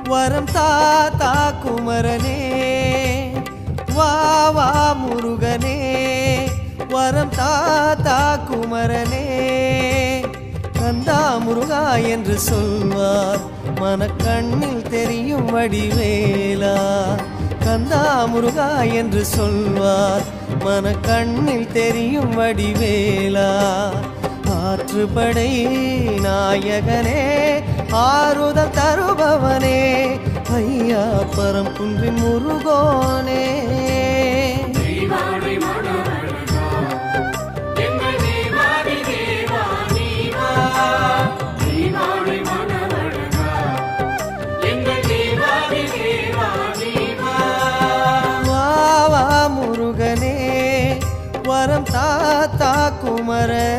வரம் தாத்தா குமரனே வா வா முருகனே வரம் தாத்தா குமரனே கந்தா முருகா என்று சொல்வார் மனக்கண்ணில் தெரியும் வடிவேலா கந்தா முருகா என்று சொல்வார் மனக்கண்ணில் தெரியும் வடிவேலா ஆற்றுப்படை நாயகனே ஆறுதல் தருபவனே ஐயா பரம்புன்றின் முருகோனே வரம் தாத்தா குமரனே